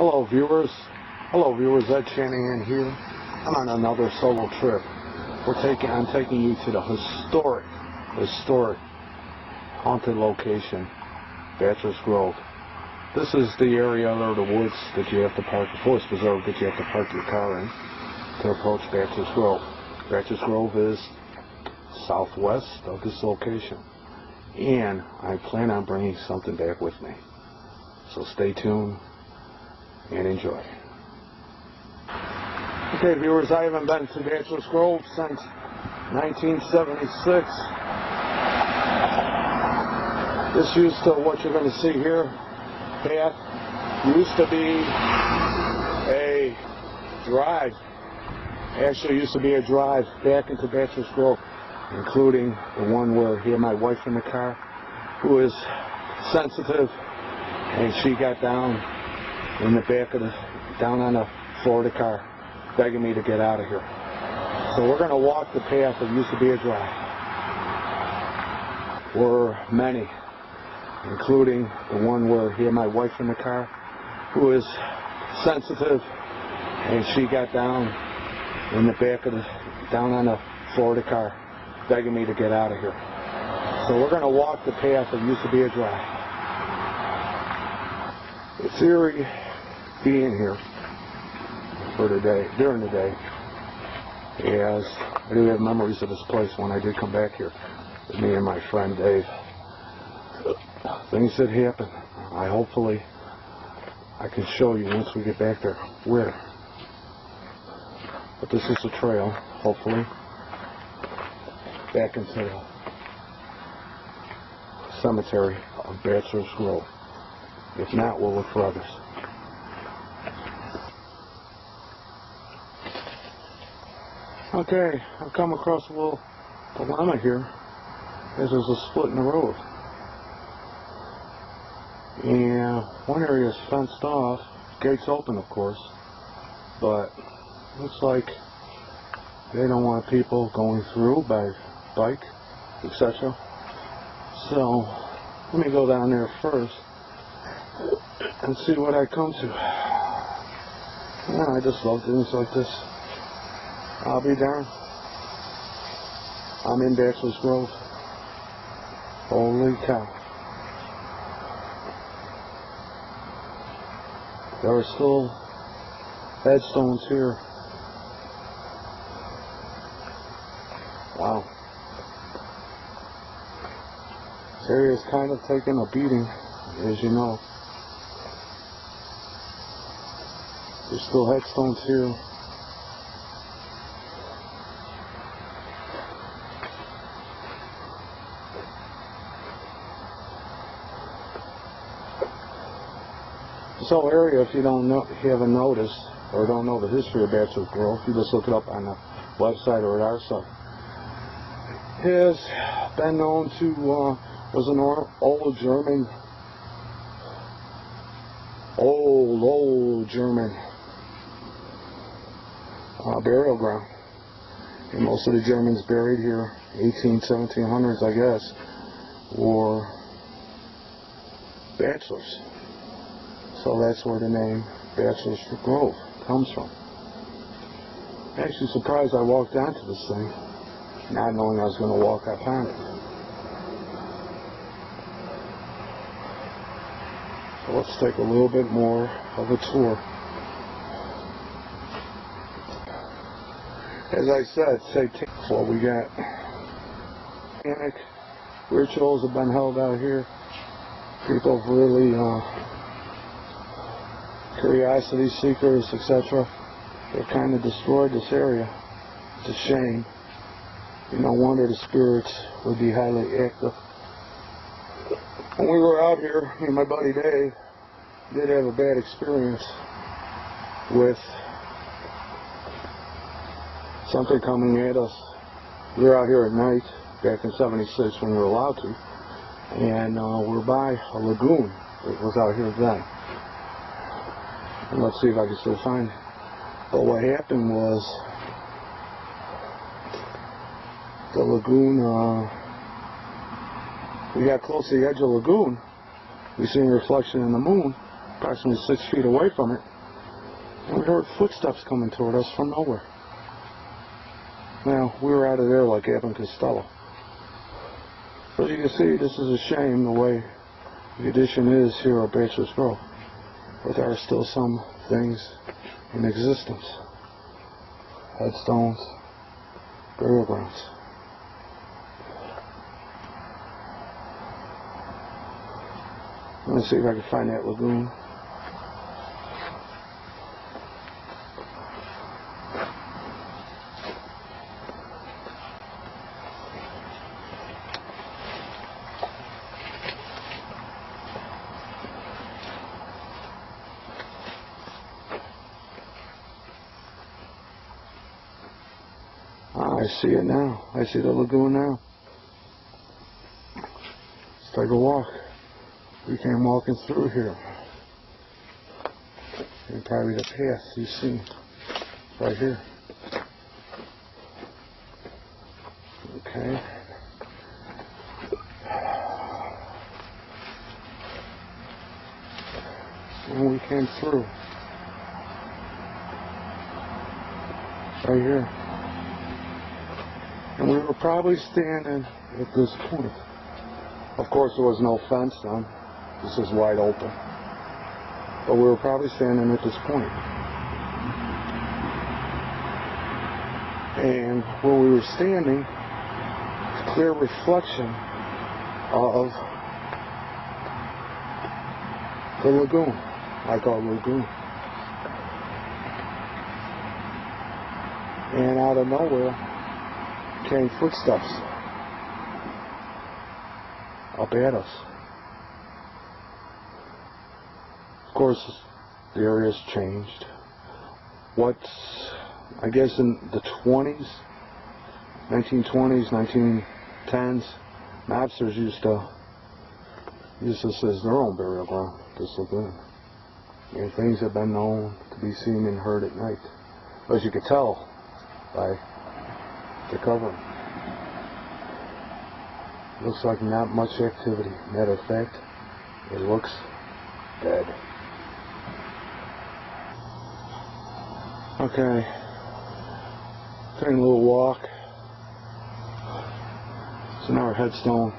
Hello viewers, Ed Shanahan here. I'm on another solo trip. I'm taking you to the historic haunted location, Bachelor's Grove. This is the area or the woods that you have to park, the forest preserve that you have to park your car in to approach Bachelor's Grove. Bachelor's Grove is southwest of this location, and I plan on bringing something back with me. So stay tuned and enjoy. Okay viewers, I haven't been to Bachelor's Grove since 1976. This used to, what you're going to see here, path, used to be a drive. Actually used to be a drive back into Bachelor's Grove, including the one where he had my wife in the car, who is sensitive, and she got down in the back of down on the floor of the car, begging me to get out of here. So we're going to walk the path that used to be a drive, where many, including the one where he had my wife in the car, who is sensitive, and she got down in the back of down on the floor of the car, begging me to get out of here. So we're going to walk the path that used to be a drive. It's eerie being here for the day, during the day, as I do have memories of this place when I did come back here with me and my friend Dave. Things that happen. Hopefully I can show you once we get back there where. But this is the trail, hopefully, back into the cemetery of Bachelor's Grove. If not, we'll look for others. Okay, I've come across a little dilemma here, as there's a split in the road. And one area is fenced off, gates open of course, but looks like they don't want people going through by bike, etc. So let me go down there first and see what I come to. Yeah, I just love things like this. I'll be darned. I'm in Bachelor's Grove. Holy cow. There are still headstones here. Wow. This area is kind of taking a beating, as you know. There's still headstones here. This whole area, if you haven't noticed or don't know the history of Bachelor's Grove, if you just look it up on the website or at our site, has been known to was an old German burial ground, and most of the Germans buried here 1700s I guess were bachelors. So that's where the name Bachelor's Grove comes from. I'm actually surprised I walked onto this thing, not knowing I was going to walk up on it. So let's take a little bit more of a tour. As I said, what we got. Panic rituals have been held out here. People have really curiosity seekers, etc. They've kind of destroyed this area. It's a shame. No wonder the spirits would be highly active. When we were out here, me and my buddy Dave did have a bad experience with something coming at us. We were out here at night back in '76 when we were allowed to, and we're by a lagoon that was out here then. And let's see if I can still find it. But what happened was the lagoon, we got close to the edge of the lagoon, we seen a reflection in the moon, approximately 6 feet away from it, and we heard footsteps coming toward us from nowhere. Now, we were out of there like Abbott and Costello. So as you can see, this is a shame the way the condition is here at Bachelor's Grove. But there are still some things in existence. Headstones, burial grounds. Let me see if I can find that lagoon. I see it now. I see the lagoon now. Let's take a walk. We came walking through here. And probably the path you see right here. Okay. And we came through. Right here. And we were probably standing at this point. Of course, there was no fence then. This is wide open. But we were probably standing at this point. And where we were standing, a clear reflection of the lagoon. I call it lagoon. And out of nowhere came footsteps up at us. Of course, the area's changed. I guess in the 1920s, 1910s, mobsters used to use this as their own burial ground, this lagoon. And things have been known to be seen and heard at night, as you could tell by the covering. Looks like not much activity. Matter of fact, it looks dead. Okay, taking a little walk. It's another headstone.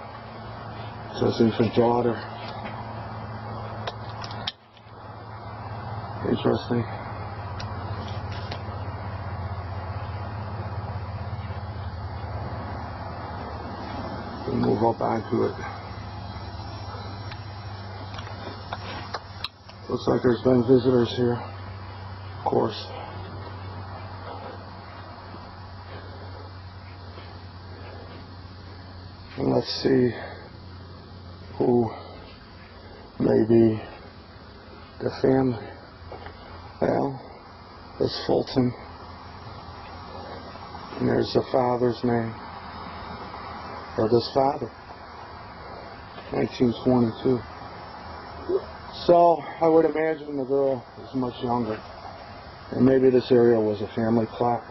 It says infant daughter. Interesting. We'll move up onto it. Looks like there's been visitors here, of course. And let's see who may be the family. Well, there's Fulton. And there's the father's name. Or this father. 1922. So, I would imagine the girl is much younger. And maybe this area was a family plot.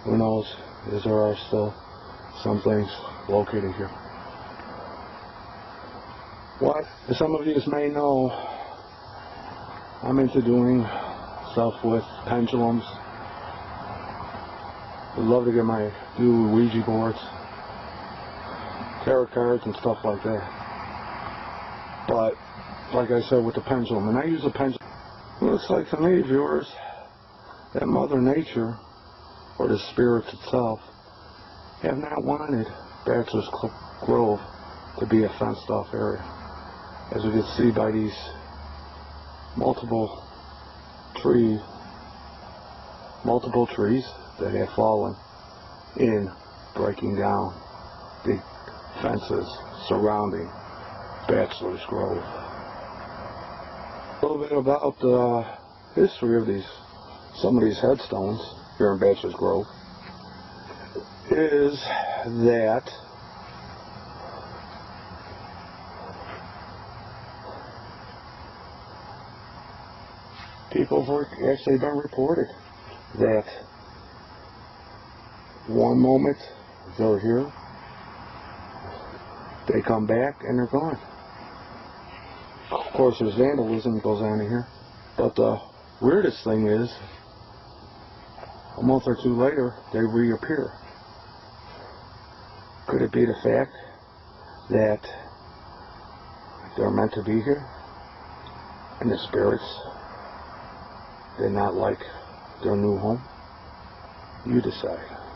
Who knows, as there are still some things located here. What, as some of you may know, I'm into doing stuff with pendulums. I'd love to do Ouija boards, tarot cards and stuff like that. But, like I said, with the pendulum, and I use a pendulum. It looks like to me, viewers, that Mother Nature, or the spirits itself, have not wanted Bachelor's Grove to be a fenced off area. As you can see by these multiple trees that have fallen in, breaking down the fences surrounding Bachelor's Grove. A little bit about the history of some of these headstones here in Bachelor's Grove is that people have actually been reported that one moment they're here, they come back and they're gone. course, there's vandalism that goes on in here. But the weirdest thing is, a month or two later, they reappear. Could it be the fact that they're meant to be here, and the spirits did not like their new home? You decide.